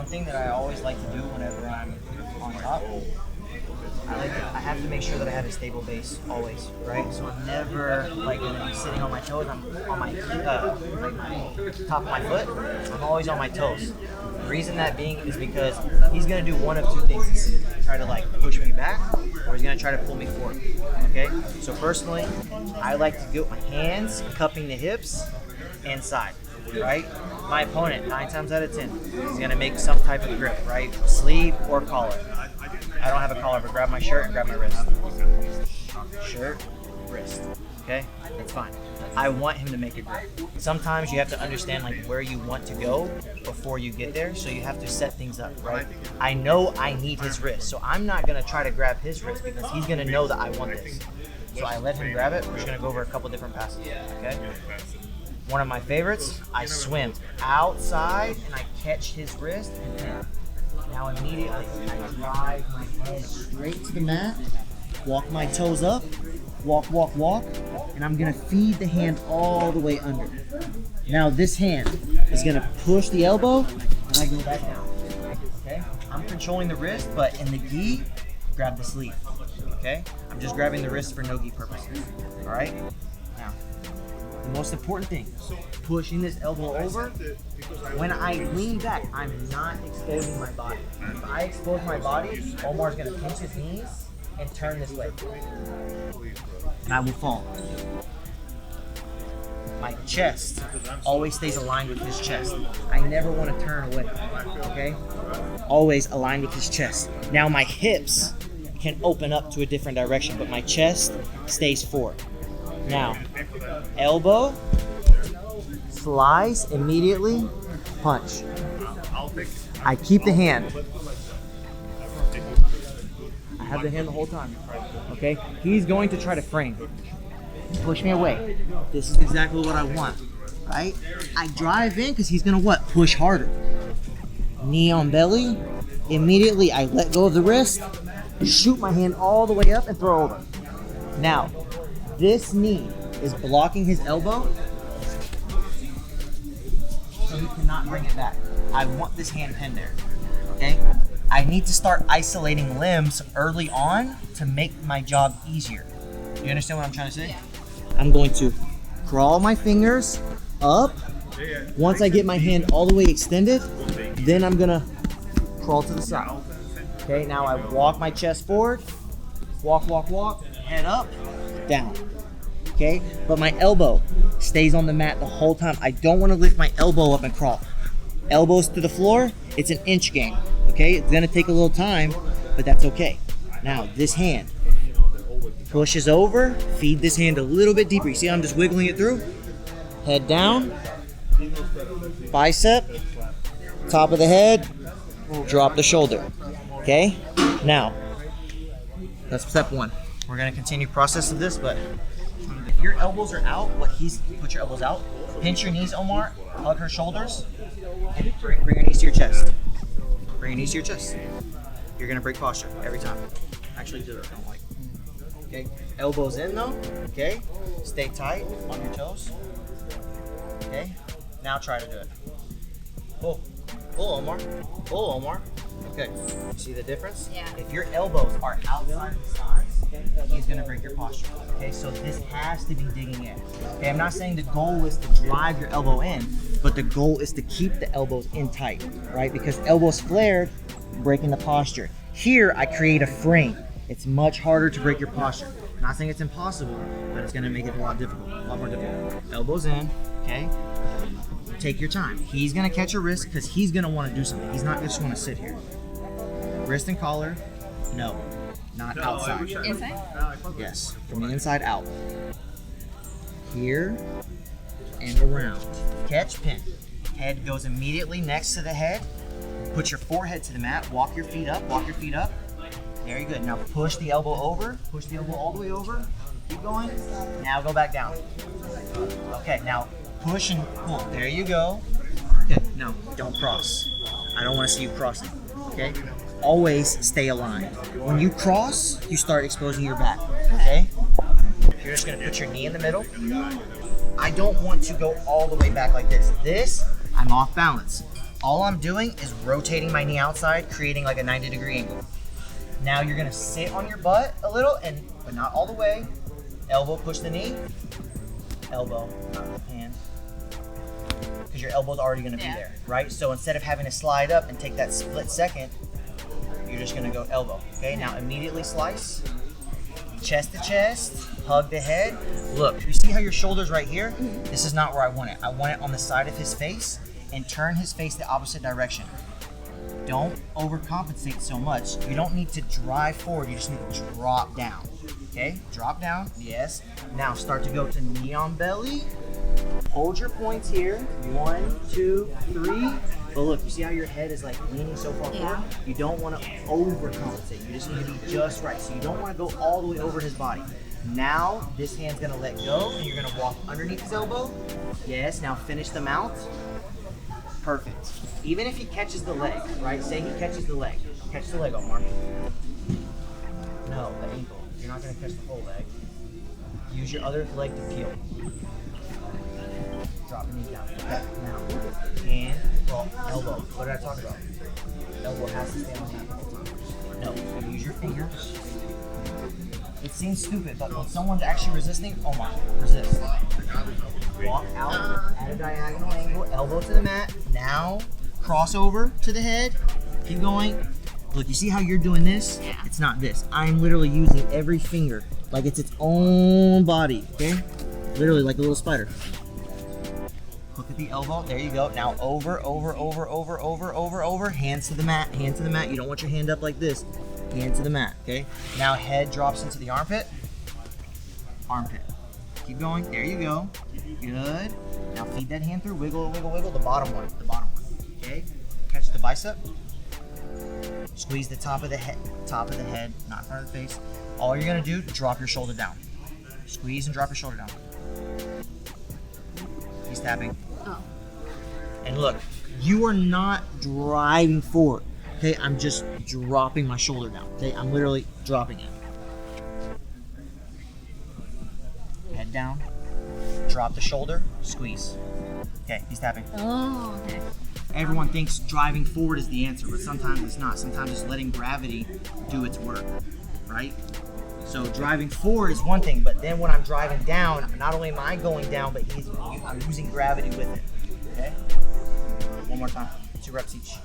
one thing that I always like to do whenever I'm on top, I have to make sure that I have a stable base always, right? So I'm never like gonna be sitting on my toes. I'm on my like my top of my foot. I'm always on my toes. The reason that being is because he's gonna do one of two things: he's gonna try to like push me back, or he's gonna try to pull me forward. Okay. So personally, I like to get my hands cupping the hips inside, right? My opponent, 9 times out of 10, is gonna make some type of grip, right? Sleeve or collar. I don't have a collar, but grab my shirt and grab my wrist. Shirt, wrist. Okay? That's fine. I want him to make a grip. Sometimes you have to understand like where you want to go before you get there, so you have to set things up, right? I know I need his wrist, so I'm not gonna try to grab his wrist because he's gonna know that I want this. So I let him grab it. We're just gonna go over a couple different passes, okay? One of my favorites, I swim outside and I catch his wrist and pin. Now immediately, I drive my head straight to the mat, walk my toes up, walk, and I'm gonna feed the hand all the way under. Now this hand is gonna push the elbow, and I go back down, okay? I'm controlling the wrist, but in the gi, grab the sleeve, okay? I'm just grabbing the wrist for no-gi purposes, all right? Now, the most important thing, pushing this elbow over. When I lean back, I'm not exposing my body. If I expose my body, Omar's gonna pinch his knees and turn this way. And I will fall. My chest always stays aligned with his chest. I never want to turn away, okay? Always aligned with his chest. Now my hips can open up to a different direction, but my chest stays forward. Now, elbow, slice, immediately, punch. I keep the hand. I have the hand the whole time, okay? He's going to try to frame. Push me away. This is exactly what I want, right? I drive in because he's gonna what? Push harder. Knee on belly. Immediately, I let go of the wrist, shoot my hand all the way up and throw over. Now, this knee is blocking his elbow, so he cannot bring it back. I want this hand pinned there, okay? I need to start isolating limbs early on to make my job easier. You understand what I'm trying to say? I'm going to crawl my fingers up. Once I get my hand all the way extended, then I'm gonna crawl to the side. Okay, now I walk my chest forward, walk, head up, down. Okay, but my elbow stays on the mat the whole time. I don't want to lift my elbow up and crawl. Elbows to the floor, it's an inch game. Okay, it's gonna take a little time, but that's okay. Now this hand pushes over, feed this hand a little bit deeper. You see how I'm just wiggling it through? Head down, bicep, top of the head, drop the shoulder. Okay, now that's step one. We're gonna continue process of this, but if your elbows are out, put your elbows out, pinch your knees, Omar, hug her shoulders, and bring your knees to your chest. Bring your knees to your chest. You're gonna break posture every time. Actually do it, I don't like. Okay, elbows in though, okay? Stay tight on your toes. Okay, now try to do it. Pull, Omar, pull, Omar. Okay, you see the difference? Yeah. If your elbows are outside the sides, he's gonna break your posture. Okay, so this has to be digging in. Okay, I'm not saying the goal is to drive your elbow in, but the goal is to keep the elbows in tight, right? Because elbows flared, breaking the posture. Here, I create a frame. It's much harder to break your posture. I'm not saying it's impossible, but it's gonna make it a lot more difficult. Elbows in, okay? Take your time. He's gonna catch your wrist because he's gonna wanna do something. He's not just wanna sit here. Wrist and collar, no, not outside. Inside? Yes, from the inside out. Here and around. Catch, pin. Head goes immediately next to the head. Put your forehead to the mat. Walk your feet up, walk your feet up. Very good. Now push the elbow over. Push the elbow all the way over. Keep going. Now go back down. Okay, now push and pull. There you go. Okay, no, don't cross. I don't want to see you crossing. Okay? Always stay aligned. When you cross, you start exposing your back. Okay? You're just gonna put your knee in the middle. I don't want to go all the way back like this. This, I'm off balance. All I'm doing is rotating my knee outside, creating like a 90-degree angle. Now you're gonna sit on your butt a little, but not all the way. Elbow, push the knee. Elbow, not the hand. Because your elbow's already gonna be there, right? So instead of having to slide up and take that split second, you're just gonna go elbow, okay? Now immediately slice, chest to chest, hug the head. Look, you see how your shoulder's right here? This is not where I want it. I want it on the side of his face and turn his face the opposite direction. Don't overcompensate so much. You don't need to drive forward, you just need to drop down. Okay, drop down, yes. Now start to go to knee on belly. Hold your points here. 1, 2, 3. But look, you see how your head is like leaning so far forward? You don't want to overcompensate. You just need to be just right. So you don't want to go all the way over his body. Now this hand's gonna let go and you're gonna walk underneath his elbow. Yes, now finish the mount. Perfect. Even if he catches the leg, right? Say he catches the leg. Catch the leg, Omar. No, the ankle. You're not going to catch the whole leg. Use your other leg to peel. Drop the knee down. Okay, now. Hand, well, elbow. What did I talk about? Elbow has to stay on the elbow. No, use your fingers. It seems stupid, but when someone's actually resisting, Omar, resist. Walk out at a diagonal angle, elbow to the mat. Now, cross over to the head. Keep going. Look, you see how you're doing this? It's not this. I'm literally using every finger like it's its own body, okay? Literally like a little spider. Look at the elbow. There you go. Now over, over, over, over, over, over, over. Hands to the mat, hand to the mat. You don't want your hand up like this. Hand to the mat, okay? Now head drops into the armpit. Armpit. Keep going. There you go. Good. Now feed that hand through. Wiggle, wiggle, wiggle. The bottom one. The bottom one. Okay? Catch the bicep. Squeeze the top of the head. Top of the head, not front of the face. All you're gonna do, drop your shoulder down. Squeeze and drop your shoulder down. He's tapping. Oh. And look, you are not driving forward. Okay, I'm just dropping my shoulder down. Okay, I'm literally dropping it. Head down. Drop the shoulder. Squeeze. Okay, he's tapping. Oh, okay. Everyone thinks driving forward is the answer, but sometimes it's not. Sometimes it's letting gravity do its work, right? So driving forward is one thing, but then when I'm driving down, not only am I going down, but I'm using gravity with it, okay? One more time, 2 reps each.